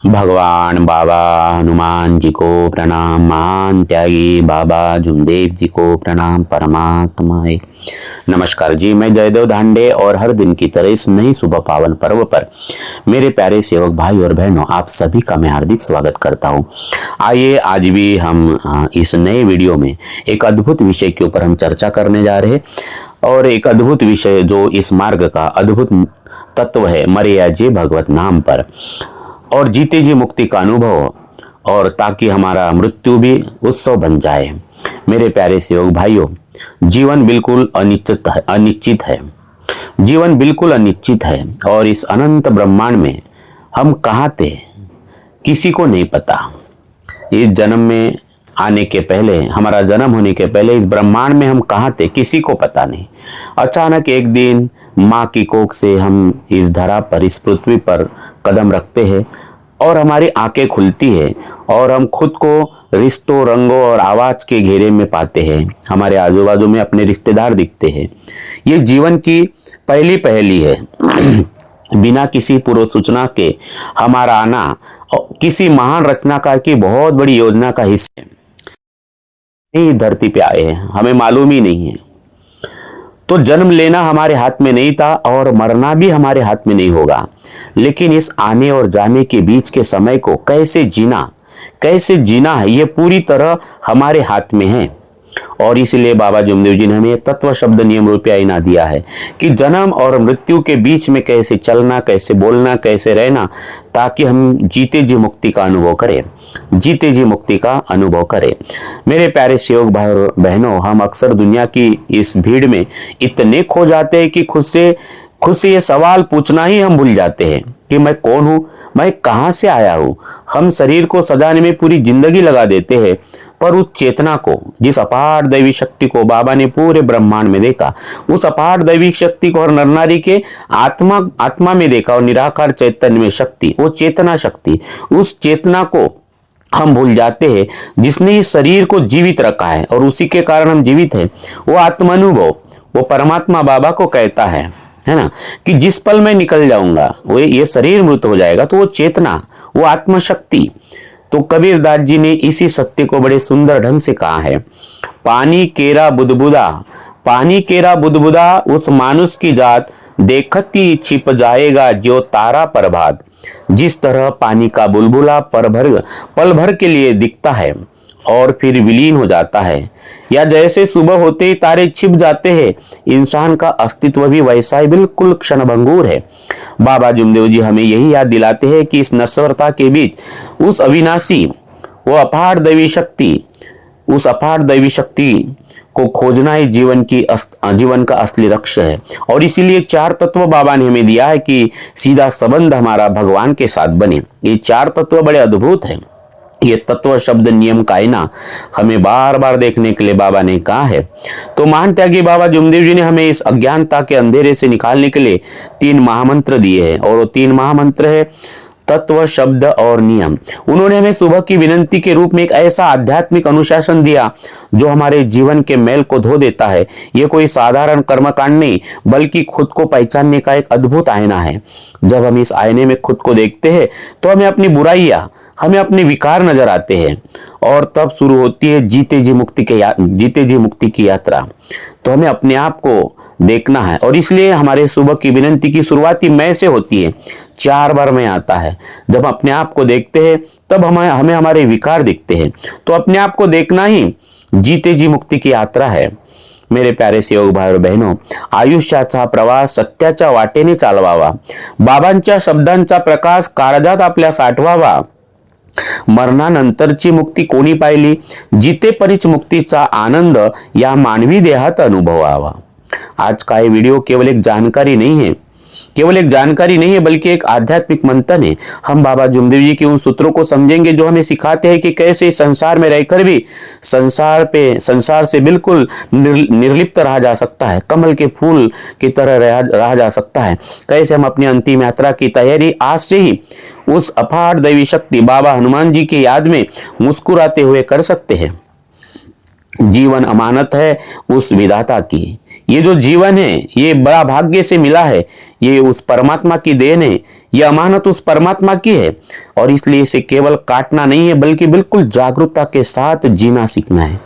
भगवान बाबा हनुमान जी को प्रणाम। महान त्यागी बाबा जुमदेव जी को प्रणाम। परमात्मा एक नमस्कार जी। मैं जयदेव धांडे और हर दिन की तरह इस नई सुबह पावन पर्व पर मेरे प्यारे सेवक भाई और बहनों, आप सभी का मैं हार्दिक स्वागत करता हूं। आइए आज भी हम इस नए वीडियो में एक अद्भुत विषय के ऊपर हम चर्चा करने जा रहे हैं और एक अद्भुत विषय जो इस मार्ग का अद्भुत तत्व है, मर्या जे भगवत नाम पर और जीते जी मुक्ति का अनुभव, और ताकि हमारा मृत्यु भी उत्सव बन जाए। मेरे प्यारे सेवक भाइयों, जीवन बिल्कुल अनिश्चित है। जीवन बिल्कुल अनिश्चित है और इस अनंत ब्रह्मांड में हम कहाँ थे किसी को नहीं पता। इस जन्म में आने के पहले, हमारा जन्म होने के पहले इस ब्रह्मांड में हम कहाँ थे किसी को पता नहीं। अचानक एक दिन माँ की कोख से हम इस धरा पर, इस पृथ्वी पर कदम रखते हैं और हमारी आंखें खुलती है और हम खुद को रिश्तों, रंगों और आवाज के घेरे में पाते हैं। हमारे आजू बाजू में अपने रिश्तेदार दिखते हैं। ये जीवन की पहली पहेली है। बिना किसी पूर्व सूचना के हमारा आना किसी महान रचनाकार की बहुत बड़ी योजना का हिस्सा है। नहीं, धरती पे आए हैं, हमें मालूम ही नहीं है। तो जन्म लेना हमारे हाथ में नहीं था और मरना भी हमारे हाथ में नहीं होगा, लेकिन इस आने और जाने के बीच के समय को कैसे जीना है, ये पूरी तरह हमारे हाथ में है। और इसलिए बाबा जुमदेव जी ने हमें तत्व शब्द नियम रूपी आईना दिया है कि जन्म और मृत्यु के बीच में कैसे चलना, कैसे बोलना, कैसे रहना, ताकि हम जीते जी मुक्ति का अनुभव करें, जीते जी मुक्ति का अनुभव करें। मेरे प्यारे सेवक भाई और बहनों, हम अक्सर दुनिया की इस भीड़ में इतने खो जाते हैं कि खुद से ये सवाल पूछना ही हम भूल जाते हैं कि मैं कौन हूं, मैं कहां से आया हूं। हम शरीर को सजाने में पूरी जिंदगी लगा देते हैं, पर उस चेतना को, जिस अपार दैवी शक्ति को बाबा ने पूरे ब्रह्मांड में देखा, उस अपार दैवी शक्ति को और नर नारी के आत्मा में देखा और निराकार चैतन्य में शक्ति, वो चेतना शक्ति, उस चेतना को हम भूल जाते हैं जिसने इस शरीर को जीवित रखा है और उसी के कारण हम जीवित हैं। वो आत्मानुभव, वो परमात्मा बाबा को कहता है ना, कि जिस पल मैं निकल जाऊंगा वो ये शरीर मृत हो जाएगा। तो वो चेतना, वो आत्मशक्ति। तो कबीरदास जी ने इसी सत्य को बड़े सुंदर ढंग से कहा है। पानी केरा बुदबुदा उस मानुष की जात, देखती छिप जाएगा जो तारा प्रभात। जिस तरह पानी का बुलबुला पल भर के लिए दिखता है और फिर विलीन हो जाता है, या जैसे सुबह होते ही तारे छिप जाते हैं, इंसान का अस्तित्व भी वैसा ही बिल्कुल क्षणभंगुर है। बाबा जुमदेव जी हमें यही याद दिलाते हैं कि इस नश्वरता के बीच उस अविनाशी, वो अपार दैवी शक्ति को खोजना ही जीवन का असली लक्ष्य है। और इसीलिए चार तत्व बाबा ने हमें दिया है कि सीधा संबंध हमारा भगवान के साथ बने। ये चार तत्व बड़े अद्भुत हैं। ये तत्व शब्द नियम का आईना हमें बार बार देखने के लिए बाबा ने कहा है। तो महान त्यागी बाबा जुमदेव जी ने हमें इस अज्ञानता के अंधेरे से निकालने के लिए 3 महामंत्र दिए हैं, और वो 3 महामंत्र है तत्व, शब्द और नियम। उन्होंने हमें सुबह की विनंती के रूप में एक ऐसा आध्यात्मिक अनुशासन दिया जो हमारे जीवन के मैल को धो देता है। ये कोई साधारण कर्मकांड नहीं, बल्कि खुद को पहचानने का एक अद्भुत आईना है। जब हम इस आईने में खुद को देखते हैं तो हमें अपनी बुराइयां, हमें अपने विकार नजर आते हैं, और तब शुरू होती है जीते जी मुक्ति की यात्रा। तो हमें अपने आप को देखना है, और इसलिए हमारे सुबह की विनंती की शुरुआत ही मैं से होती है। 4 बार मैं आता है। जब अपने आप को देखते हैं तब हमें हमारे विकार दिखते हैं। तो अपने आप को देखना ही जीते जी मुक्ति की यात्रा है। मेरे प्यारे सेवक भाई और बहिणो, आयुष्याचा प्रवास सत्याच्या वाटेने चालवावा, बाबांच्या शब्दांचा प्रकाश काळजात आपल्या साठवावा। मरणानंतरची मुक्ती कोणी पाहिली, जितेपरीच मुक्तीचा आनंद या मानवी देहात अनुभवावा। आज का ये वीडियो केवल एक जानकारी नहीं है, बल्कि एक आध्यात्मिक मंथन है। हम बाबा जुमदेव जी के उन सूत्रों को समझेंगे जो हमें सिखाते हैं कि कैसे संसार में रहकर भी संसार से बिल्कुल निर्लिप्त रहा जा सकता है, कमल के फूल की तरह रहा जा सकता है। कैसे हम अपनी अंतिम यात्रा की तैयारी आज से ही उस अपार दैवी शक्ति बाबा हनुमान जी की याद में मुस्कुराते हुए कर सकते हैं। जीवन अमानत है उस विधाता की। ये जो जीवन है ये बड़ा भाग्य से मिला है, ये उस परमात्मा की देन है। यह अमानत उस परमात्मा की है और इसलिए इसे केवल काटना नहीं है बल्कि बिल्कुल जागरूकता के साथ जीना सीखना है।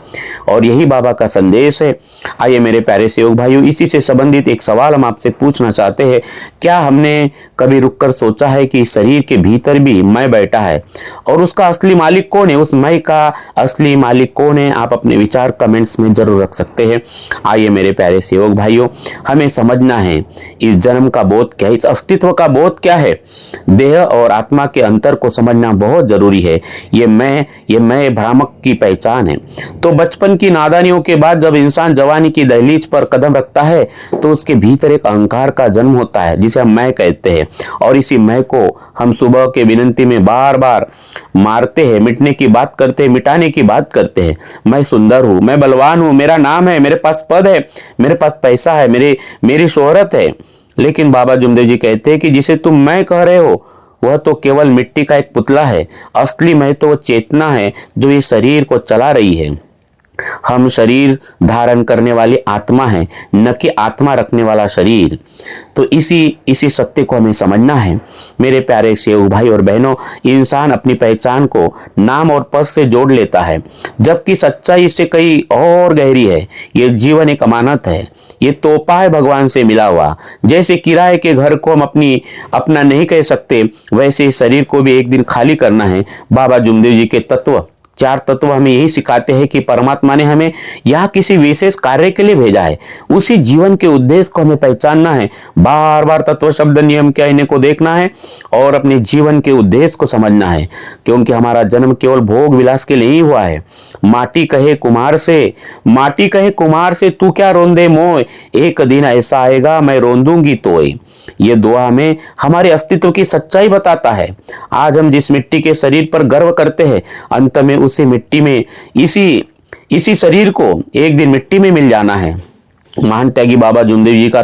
और यही बाबा का संदेश है। आइए मेरे प्यारे सेवक भाइयों, इसी से संबंधित एक सवाल हम आपसे पूछना चाहते हैं। क्या हमने कभी रुककर सोचा है कि शरीर के भीतर भी मैं बैठा है और उसका असली मालिक कौन है? उस मैं का असली मालिक कौन है? आप अपने विचार कमेंट्स में जरूर रख सकते हैं। आइए मेरे प्यारे सेवक भाइयों, हमें समझना है इस जन्म का बोध क्या है, इस अस्तित्व का बोध क्या है। देह और आत्मा के अंतर को समझना बहुत जरूरी है। ये मैं भ्रामक की पहचान है। तो बचपन की नादानियों के बाद जब इंसान जवानी की दहलीज पर कदम रखता है तो उसके भीतर एक अहंकार का जन्म होता है जिसे हम मैं कहते हैं। और इसी मैं को हम सुबह के विनंती में बार बार मारते हैं, मिटने की बात करते हैं, मिटाने की बात करते हैं। मैं सुंदर हूं, मैं बलवान हूं, मेरा नाम है, मेरे पास पद है, मेरे पास पैसा है, मेरी शोहरत है। लेकिन बाबा जुमदेव जी कहते हैं कि जिसे तुम मैं कह रहे हो वह तो केवल मिट्टी का एक पुतला है। असली मैं तो वह चेतना है जो इस शरीर को चला रही है। हम शरीर धारण करने वाली आत्मा है, न कि आत्मा रखने वाला शरीर। तो इसी सत्य को हमें समझना है। मेरे प्यारे सेवक भाई और बहनों, इंसान अपनी पहचान को नाम और पद से जोड़ लेता है, जबकि सच्चाई इससे कई और गहरी है। ये जीवन एक अमानत है, ये तोहफा है भगवान से मिला हुआ। जैसे किराए के घर को हम अपना नहीं कह सकते, वैसे इस शरीर को भी एक दिन खाली करना है। बाबा जुमदेव जी के तत्व, चार तत्व हमें यही सिखाते हैं कि परमात्मा ने हमें यहाँ किसी विशेष कार्य के लिए भेजा है। उसी जीवन के उद्देश्य को हमें पहचानना है। बार बार तत्व शब्द नियम क्या इन्हें को देखना है और अपने जीवन के उद्देश्य को समझना है। क्योंकि हमारा जन्म केवल भोग विलास के लिए ही हुआ है। माटी कहे कुमार से तू क्या रोंदे मोय, एक दिन ऐसा आएगा मैं रोंदूंगी तोय। ये दुआ हमें हमारे अस्तित्व की सच्चाई बताता है। आज हम जिस मिट्टी के शरीर पर गर्व करते हैं, अंत में उसी मिट्टी में इसी शरीर को एक दिन मिट्टी में मिल जाना है। महान त्यागी बाबा जुमदेव जी का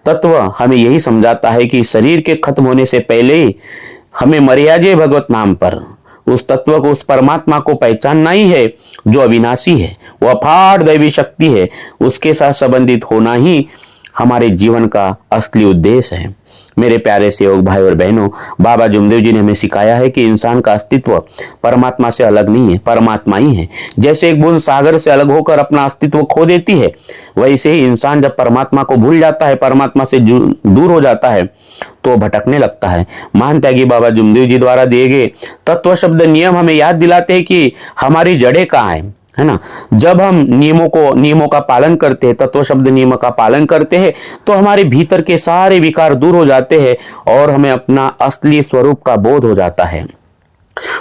तत्व हमें यही समझाता है कि शरीर के खत्म होने से पहले ही हमें मर्याजे भगवत नाम पर उस तत्व को, उस परमात्मा को पहचानना ही है जो अविनाशी है, वो अपार दैवी शक्ति है। उसके साथ संबंधित होना ही हमारे जीवन का असली उद्देश्य है। मेरे प्यारे सेवक भाई और बहनों, बाबा जुमदेव जी ने हमें सिखाया है कि इंसान का अस्तित्व परमात्मा से अलग नहीं है, परमात्मा ही है। जैसे एक बूंद सागर से अलग होकर अपना अस्तित्व खो देती है, वैसे ही इंसान जब परमात्मा को भूल जाता है, परमात्मा से दूर हो जाता है, तो भटकने लगता है। महान त्यागी बाबा जुमदेव जी द्वारा दिए गए तत्व शब्द नियम हमें याद दिलाते हैं कि हमारी जड़ें कहाँ हैं, है ना। जब हम नियमों का पालन करते हैं, तत्व शब्द नियम का पालन करते हैं, तो हमारे भीतर के सारे विकार दूर हो जाते हैं और हमें अपना असली स्वरूप का बोध हो जाता है।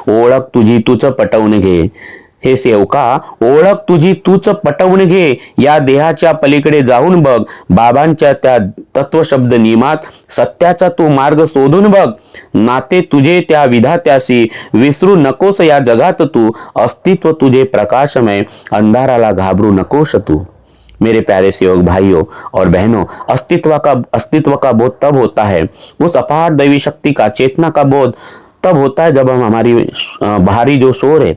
ओळख तुझी तूच पटवून घे, हे सेवका, ओळख तुझी तूच पटवून घे, या देहाच्या पलीकडे जाऊन बघ, बाबांच्या त्या तत्वशब्द नियमात सत्याचा तू मार्ग शोधून बघ, नाते तुझे त्या विधात्याशी विसरू नकोस या जगात तू, अस्तित्व तुझे प्रकाशमय, अंधाराला घाबरू नकोस तू। मेरे प्यारे सेवक भाइयों और बहनों, अस्तित्व का बोध तब होता है, उस अपार दैवी शक्ति का, चेतना का बोध तब होता है जब हम हमारी बाहरी जो शोर है,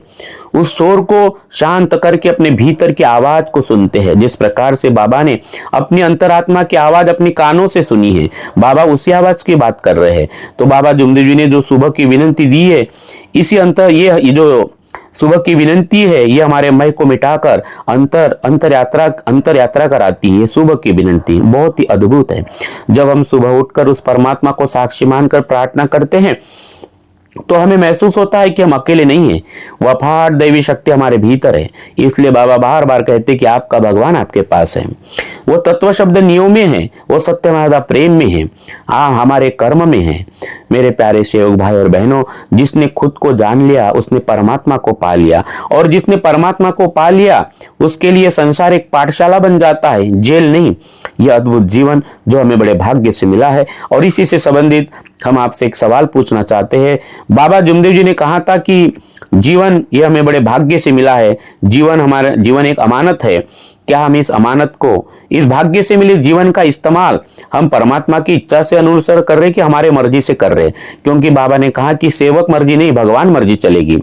उस शोर को शांत करके अपने भीतर की आवाज को सुनते हैं। जिस प्रकार से बाबा ने अपनी अंतरात्मा की आवाज अपनी कानों से सुनी है, बाबा उसी आवाज की बात कर रहे हैं। तो बाबा जुमदेव जी ने जो सुबह की विनंती दी है, ये जो सुबह की विनंती है, ये हमारे मैं को मिटाकर अंतर यात्रा कराती है। ये सुबह की विनंती बहुत ही अद्भुत है। जब हम सुबह उठकर उस परमात्मा को साक्षी मानकर प्रार्थना करते हैं तो हमें महसूस होता है कि हम अकेले नहीं हैं, वह अपार दैवी शक्ति हमारे भीतर है। इसलिए बाबा बार बार कहते कि आपका भगवान आपके पास है। वो तत्व शब्द नियम में है, वो सत्य मादा प्रेम में है, हमारे कर्म में है। मेरे प्यारे सेवक भाई और बहनों, जिसने खुद को जान लिया उसने परमात्मा को पा लिया, और जिसने परमात्मा को पा लिया उसके लिए संसार एक पाठशाला बन जाता है, जेल नहीं। यह अद्भुत जीवन जो हमें बड़े भाग्य से मिला है। और इसी से संबंधित हम आपसे एक सवाल पूछना चाहते हैं। बाबा जुमदेव जी ने कहा था कि जीवन ये हमें बड़े भाग्य से मिला है, जीवन एक अमानत है। क्या हम इस अमानत को, इस भाग्य से मिले जीवन का इस्तेमाल हम परमात्मा की इच्छा से अनुसर कर रहे कि हमारे मर्जी से कर रहे? क्योंकि बाबा ने कहा कि सेवक मर्जी नहीं, भगवान मर्जी चलेगी।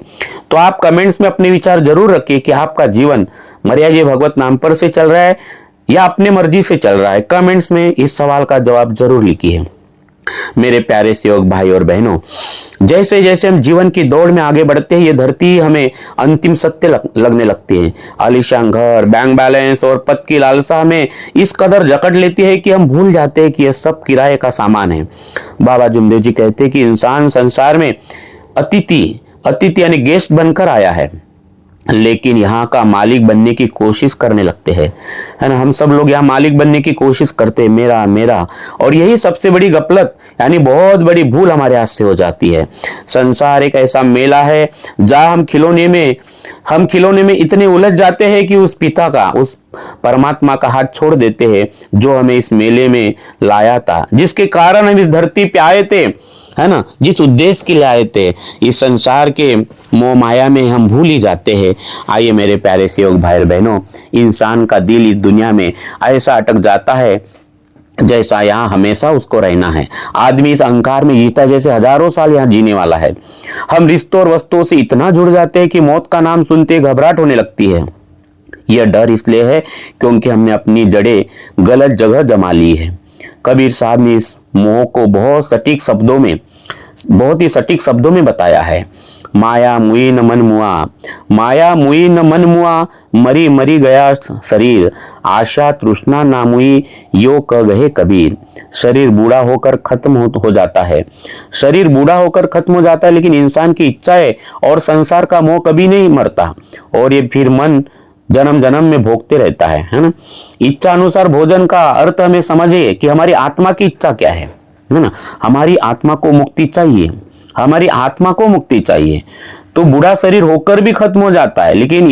तो आप कमेंट्स में अपने विचार जरूर रखिए कि आपका जीवन मर्यादा भगवत नाम पर से चल रहा है या अपने मर्जी से चल रहा है। कमेंट्स में इस सवाल का जवाब जरूर लिखिए। मेरे प्यारे सेवक भाई और बहनों, जैसे जैसे हम जीवन की दौड़ में आगे बढ़ते हैं, ये धरती हमें अंतिम सत्य लगने लगती है। आलीशान घर, बैंक बैलेंस और पद की लालसा हमें इस कदर जकड़ लेती है कि हम भूल जाते हैं कि यह सब किराए का सामान है। बाबा जुमदेव जी कहते हैं कि इंसान संसार में अतिथि अतिथि यानी गेस्ट बनकर आया है, लेकिन यहाँ का मालिक बनने की कोशिश करने लगते हैं, है ना। हम सब लोग यहाँ मालिक बनने की कोशिश करते हैं, मेरा मेरा, और यही सबसे बड़ी गफलत यानी बहुत बड़ी भूल हमारे हाथ से हो जाती है। संसार एक ऐसा मेला है जहाँ हम खिलौने में इतने उलझ जाते हैं कि उस पिता का, उस परमात्मा का हाथ छोड़ देते हैं जो हमें इस मेले में लाया था, जिसके कारण हम इस धरती पे आए थे, है ना, जिस उद्देश्य के लिए आए थे। इस संसार के मोह माया में हम भूल ही जाते हैं। आइए मेरे प्यारे सेवक भाई और बहनों, इंसान का दिल इस दुनिया में ऐसा अटक जाता है जैसा यहाँ हमेशा उसको रहना है। आदमी इस अहंकार में जीता है जैसे हजारों साल यहाँ जीने वाला है। हम रिश्तों और वस्तुओं से इतना जुड़ जाते हैं कि मौत का नाम सुनते घबराहट होने लगती है। यह डर इसलिए है क्योंकि हमने अपनी जड़ें गलत जगह जमा ली है। कबीर साहब ने इस मोह को बहुत ही सटीक शब्दों में बताया है। माया मुई न मन मुआ, माया मुई न मन मुआ, मरी मरी गया शरीर, आशा तृष्णा ना मुई, यो कह गए कबीर। शरीर बूढ़ा होकर खत्म हो जाता है, शरीर बूढ़ा होकर खत्म हो जाता है, लेकिन इंसान की इच्छाएं और संसार का मोह कभी नहीं मरता, और ये फिर मन जन्म जन्म में भोगते रहता है ना। इच्छा अनुसार भोजन का अर्थ हमें समझिए कि हमारी आत्मा की इच्छा क्या है ना। हमारी आत्मा को मुक्ति चाहिए, हमारी आत्मा को मुक्ति चाहिए। तो बूढ़ा शरीर होकर भी खत्म हो जाता है, लेकिन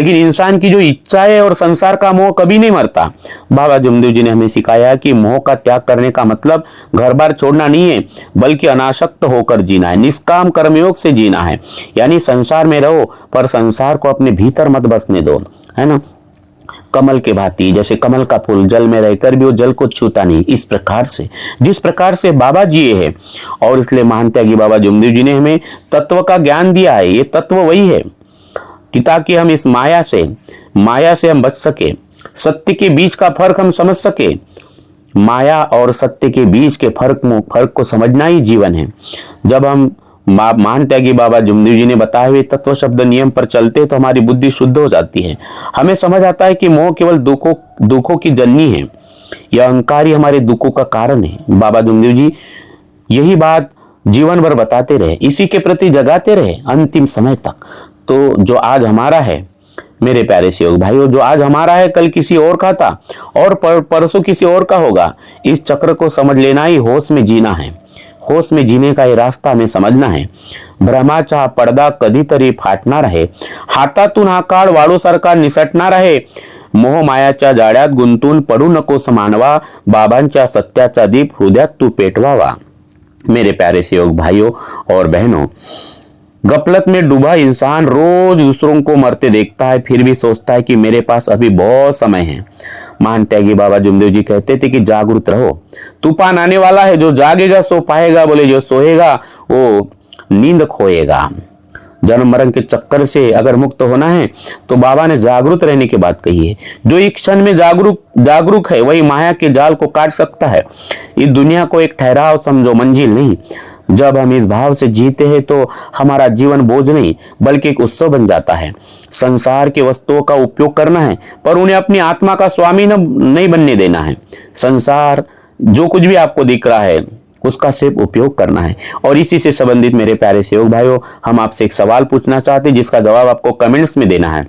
इंसान की जो इच्छाएं और संसार का मोह कभी नहीं मरता। बाबा जुमदेव जी ने हमें सिखाया कि मोह का त्याग करने का मतलब घर बार छोड़ना नहीं है, बल्कि अनासक्त होकर जीना है, निष्काम कर्मयोग से जीना है। यानी संसार में रहो पर संसार को अपने भीतर मत बसने दो, है ना। कमल के भांति, जैसे कमल का फूल जल में रहकर भी वो जल को छूता नहीं, इस प्रकार से जिस प्रकार से बाबा जिए हैं। और इसलिए मानते हैं कि बाबा जुमदेव जी ने हमें तत्व का ज्ञान दिया है। ये तत्व वही है कि ताकि हम इस माया से हम बच सके, सत्य के बीच का फर्क हम समझ सके। माया और सत्य के बीच के फर्क को समझना ही जीवन है। जब हम मानते हैं कि बाबा जुमदेव जी ने बताए हुए तत्व शब्द नियम पर चलते तो हमारी बुद्धि शुद्ध हो जाती है। हमें समझ आता है कि मोह केवल दुखों की जननी है, यह अहंकार ही हमारे दुखों का कारण है। बाबा जुमदेव जी यही बात जीवन भर बताते रहे, इसी के प्रति जगाते रहे अंतिम समय तक। तो जो आज हमारा है मेरे प्यारे सेवक भाइयों, जो आज हमारा है कल किसी और का था और परसों किसी और का होगा। इस चक्र को समझ लेना ही होश में जीना है। होश में जीने का ये रास्ता हमें समझना है। भ्रमाचा पडदा कधीतरी फाटणार आहे, हातातून हा काळ वाळूसारखा निसटणार आहे। मोह मायाच्या जाळ्यात गुंतून पडू नकोस मानवा, बाबांच्या सत्याचा दीप हृदयात तू पेटवावा। मेरे प्यारे सेवक भाइयों और बहनों, गफलत में डूबा इंसान रोज दूसरों को मरते देखता है, फिर भी सोचता है कि मेरे पास अभी बहुत समय है। मानते हैं कि बाबा जुमदेव जी कहते थे कि जागरूक रहो, तूफान आने वाला है, जो जागेगा सो पाएगा, बोले जो सोएगा वो नींद खोएगा। जन्म मरण के चक्कर से अगर मुक्त होना है तो बाबा ने जागरूक रहने की बात कही है। जो एक क्षण में जागरूक है वही माया के जाल को काट सकता है। इस दुनिया को एक ठहराव समझो, मंजिल नहीं। जब हम इस भाव से जीते हैं तो हमारा जीवन बोझ नहीं बल्कि एक उत्सव बन जाता है। संसार के वस्तुओं का उपयोग करना है पर उन्हें अपनी आत्मा का स्वामी नहीं बनने देना है। संसार जो कुछ भी आपको दिख रहा है उसका सिर्फ उपयोग करना है। और इसी से संबंधित मेरे प्यारे सेवक भाइयों, हम आपसे एक सवाल पूछना चाहते हैं जिसका जवाब आपको कमेंट्स में देना है।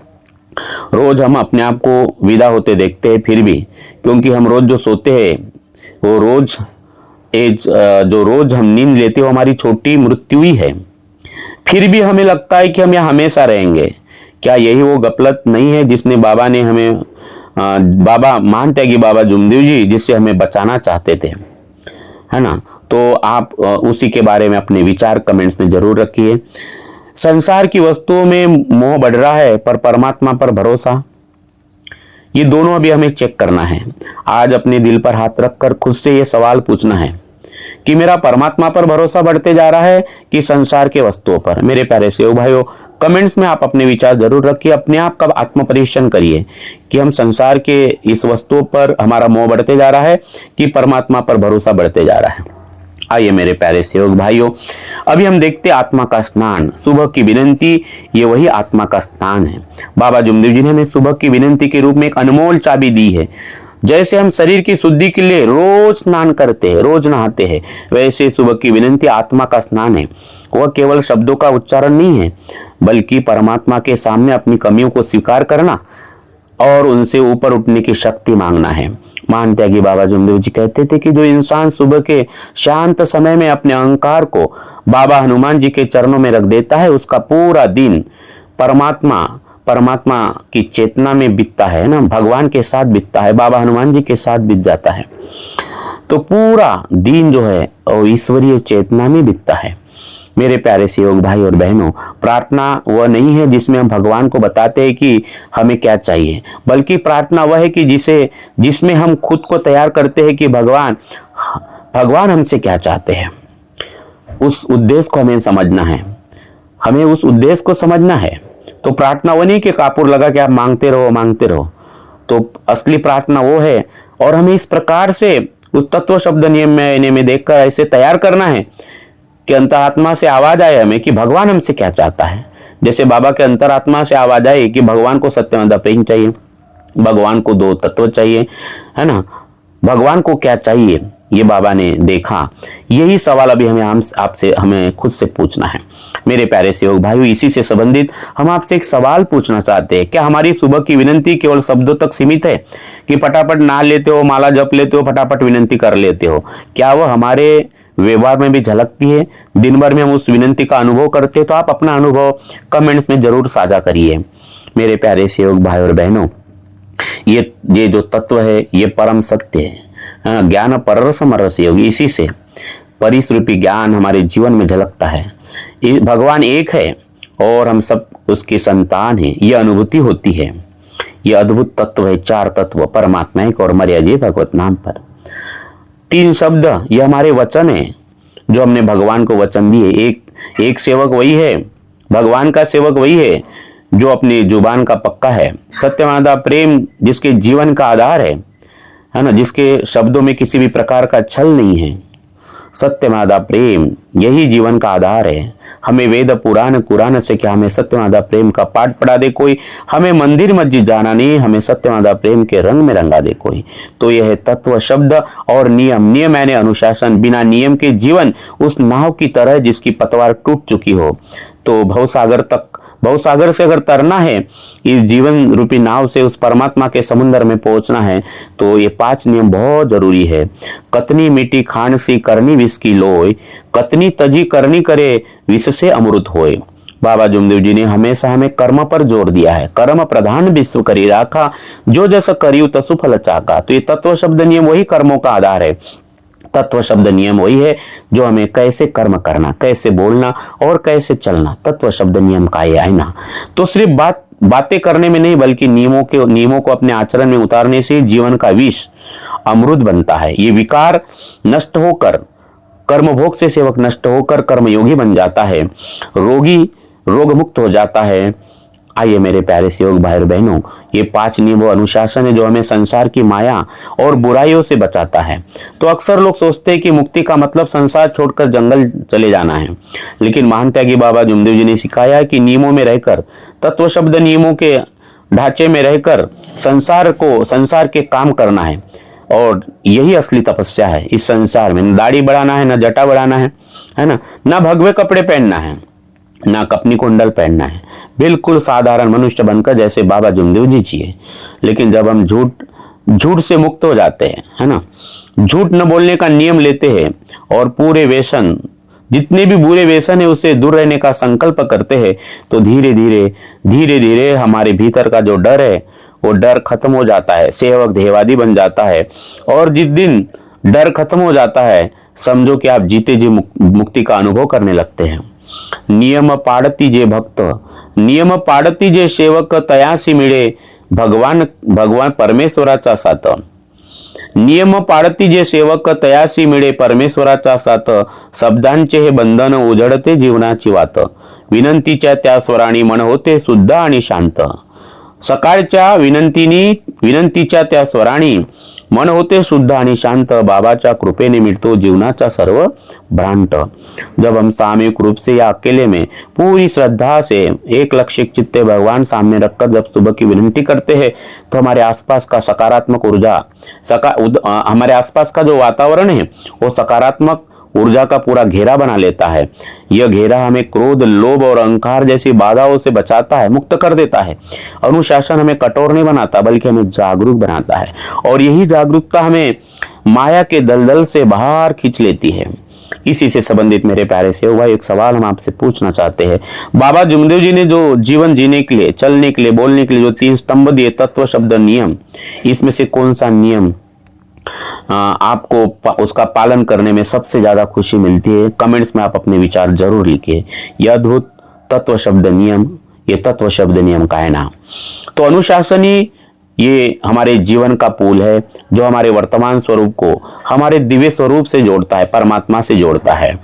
रोज हम अपने आप को विदा होते देखते हैं, फिर भी क्योंकि हम रोज जो सोते हैं वो जो रोज हम नींद लेते हो हमारी छोटी मृत्यु ही है, फिर भी हमें लगता है कि हम यहाँ हमेशा रहेंगे। क्या यही वो गफलत नहीं है जिसने बाबा ने हमें बाबा मानते हैं कि बाबा जुमदेव जी जिससे हमें बचाना चाहते थे, है ना। तो आप उसी के बारे में अपने विचार कमेंट्स में जरूर रखिए। संसार की वस्तुओं में मोह बढ़ रहा है पर परमात्मा पर भरोसा, ये दोनों अभी हमें चेक करना है। आज अपने दिल पर हाथ रखकर खुद से ये सवाल पूछना है कि मेरा परमात्मा पर भरोसा बढ़ते जा रहा है कि संसार के वस्तुओं पर। मेरे प्यारे सेवक भाइयों, कमेंट्स में आप अपने विचार जरूर रखिए। अपने आप का आत्म परीक्षण करिए कि हम संसार के इस वस्तुओं पर हमारा मोह बढ़ते जा रहा है कि परमात्मा पर भरोसा बढ़ते जा रहा है। आइए मेरे प्यारे सेवक भाइयों, अभी हम देखते आत्मा का स्नान, सुबह की विनंती। ये वही आत्मा का स्नान है। बाबा जुमदेव जी ने हमें सुबह की विनंती के रूप में एक अनमोल चाबी दी है। जैसे हम शरीर की शुद्धि के लिए रोज स्नान करते हैं, रोज नहाते हैं, वैसे सुबह की विनंती आत्मा का स्नान है। वह केवल शब्दों का उच्चारण नहीं है, बल्कि परमात्मा के सामने अपनी कमियों को स्वीकार करना और उनसे ऊपर उठने की शक्ति मांगना है। महान त्यागी बाबा जुमदेव जी कहते थे कि जो इंसान सुबह के शांत समय में अपने अहंकार को बाबा हनुमान जी के चरणों में रख देता है, उसका पूरा दिन परमात्मा की चेतना में बीतता है ना, भगवान के साथ बीतता है, बाबा हनुमान जी के साथ बीत जाता है। तो पूरा दिन जो है वो ईश्वरीय चेतना में बीतता है। मेरे प्यारे सेवक भाई और बहनों, प्रार्थना वह नहीं है जिसमें हम भगवान को बताते हैं कि हमें क्या चाहिए, बल्कि प्रार्थना वह है कि जिसमें हम खुद को तैयार करते हैं कि भगवान हमसे क्या चाहते हैं। उस उद्देश्य को हमें समझना है, हमें उस उद्देश्य को समझना है। तो प्रार्थना वो नहीं कि कापूर लगा कि आप मांगते रहो। तो असली प्रार्थना वो है, और हमें इस प्रकार से उस तत्व शब्द नियम में देखकर ऐसे तैयार करना है कि अंतरात्मा से आवाज आए हमें कि भगवान हमसे क्या चाहता है। जैसे बाबा के अंतरात्मा से आवाज आई कि भगवान को सत्यम प्रेम चाहिए, भगवान को दो तत्व चाहिए, है ना, भगवान को क्या चाहिए, ये बाबा ने देखा। यही सवाल अभी हमें खुद से पूछना है। मेरे प्यारे सेवक भाइयों, इसी से संबंधित हम आपसे एक सवाल पूछना चाहते हैं। क्या हमारी सुबह की विनंती केवल शब्दों तक सीमित है कि फटाफट नहा लेते हो, माला जप लेते हो, फटाफट विनंती कर लेते हो? क्या वह हमारे व्यवहार में भी झलकती है? दिन भर में हम उस विनंती का अनुभव करते हैं? तो आप अपना अनुभव कमेंट्स में जरूर साझा करिए। मेरे प्यारे सेवक भाई और बहनों, ये जो तत्व है ये परम सत्य है। ज्ञान पररसम रस योग, इसी से परिस्वरूपी ज्ञान हमारे जीवन में झलकता है। भगवान एक है और हम सब उसकी संतान हैं, ये अनुभूति होती है। ये अद्भुत तत्व है, चार तत्व, परमात्मा एक और मर्यादा भगवत नाम पर। तीन शब्द ये हमारे वचन है जो हमने भगवान को वचन दिए। एक सेवक वही है, भगवान का सेवक वही है जो अपनी जुबान का पक्का है। सत्यमादा प्रेम जिसके जीवन का आधार है ना, जिसके शब्दों में किसी भी प्रकार का छल नहीं है। सत्यमादा प्रेम यही जीवन का आधार है। हमें वेद पुराण कुरान से क्या, हमें सत्यमादा प्रेम का पाठ पढ़ा दे कोई, हमें मंदिर मस्जिद जाना नहीं, हमें सत्यमादा प्रेम के रंग में रंगा दे कोई। तो यह तत्व शब्द और नियम यानी अनुशासन। बिना नियम के जीवन उस नाव की तरह जिसकी पतवार टूट चुकी हो। तो भवसागर से अगर तरना है, इस जीवन रूपी नाव से उस परमात्मा के समुद्र में पहुंचना है, तो ये 5 नियम बहुत जरूरी है। कतनी मीठी खान सी करनी विष की लोय, कतनी तजी करनी करे विष से अमृत होए। बाबा जुमदेव जी ने हमेशा हमें कर्म पर जोर दिया है। कर्म प्रधान विश्व करी राखा, जो जस करियु तसु फल चाका। तो ये तत्व शब्द नियम वही कर्मों का आधार है। तत्व शब्द नियम वही है जो हमें कैसे कर्म करना, कैसे बोलना और कैसे चलना, तत्व शब्द नियम का ये आईना। तो सिर्फ बातें करने में नहीं, बल्कि नियमों को अपने आचरण में उतारने से जीवन का विष अमृत बनता है। ये विकार नष्ट होकर, कर्म भोग से सेवक नष्ट होकर कर्मयोगी बन जाता है, रोगी रोग मुक्त हो जाता है। आइए मेरे प्यारे सेवक भाई और बहनों, ये 5 नियम वो अनुशासन है जो हमें संसार की माया और बुराइयों से बचाता है। तो अक्सर लोग सोचते हैं कि मुक्ति का मतलब संसार छोड़कर जंगल चले जाना है, लेकिन महान त्यागी बाबा जुमदेव जी ने सिखाया कि नियमों में रहकर, तत्व शब्द नियमों के ढांचे में रहकर संसार के काम करना है। और यही असली तपस्या है इस संसार में। न दाढ़ी बढ़ाना है, न जटा बढ़ाना है ना भगवे कपड़े पहनना है, ना कपनी कुंडल पहनना है। बिल्कुल साधारण मनुष्य बनकर, जैसे बाबा जुमदेव जी जिए। लेकिन जब हम झूठ से मुक्त हो जाते हैं, है ना, झूठ न बोलने का नियम लेते हैं और पूरे व्यसन, जितने भी बुरे व्यसन है उससे दूर रहने का संकल्प करते हैं, तो धीरे धीरे हमारे भीतर का जो डर है वो डर खत्म हो जाता है। सेवक देहवादी बन जाता है। और जिस दिन डर खत्म हो जाता है, समझो कि आप जीते जी मुक्ति का अनुभव करने लगते हैं। नियम पाळती जे भक्त, नियम पाळती जे सेवक, तयासी मिळे भगवान परमेश्वराचा साथ। नियम पाळती जे सेवक, तयासी मिळे परमेश्वराचा साथ। शब्दांचे हे बंधन उजळते जीवनाची वात, विनंतीच्या त्या स्वराणी मन होते शुद्ध आणि शांत। सकाळच्या विनंतीच्या त्या स्वराणी मन होते शुद्ध आणि शांत, बाबाच्या कृपेने मिटतो जीवनाचा सर्व भ्रांत। जब हम सामूहिक रूप से या अकेले में पूरी श्रद्धा से एक लक्ष्य चित्ते भगवान सामने रखकर जब सुबह की विनती करते हैं, तो हमारे आसपास का सकारात्मक ऊर्जा हमारे आसपास का जो वातावरण है वो सकारात्मक ऊर्जा का पूरा घेरा बना लेता है। यह घेरा हमें क्रोध, लोभ और अहंकार जैसी बाधाओं से बचाता है, मुक्त कर देता है। अनुशासन हमें कठोर नहीं बनाता बल्कि हमें जागरूक बनाता है, और यही जागरूकता हमें माया के दलदल से बाहर खींच लेती है। इसी से संबंधित मेरे प्यारे से हुआ एक सवाल हम आपसे पूछना चाहते हैं। बाबा जुमदेव जी ने जो जीवन जीने के लिए, चलने के लिए, बोलने के लिए जो 3 स्तंभ दिए, तत्व, शब्द, नियम, इसमें से कौन सा नियम आपको उसका पालन करने में सबसे ज्यादा खुशी मिलती है? कमेंट्स में आप अपने विचार जरूर लिखिए। यह अद्भुत तत्व शब्द नियम, ये तत्व शब्द नियम का है ना। तो अनुशासन ही ये हमारे जीवन का पुल है, जो हमारे वर्तमान स्वरूप को हमारे दिव्य स्वरूप से जोड़ता है, परमात्मा से जोड़ता है।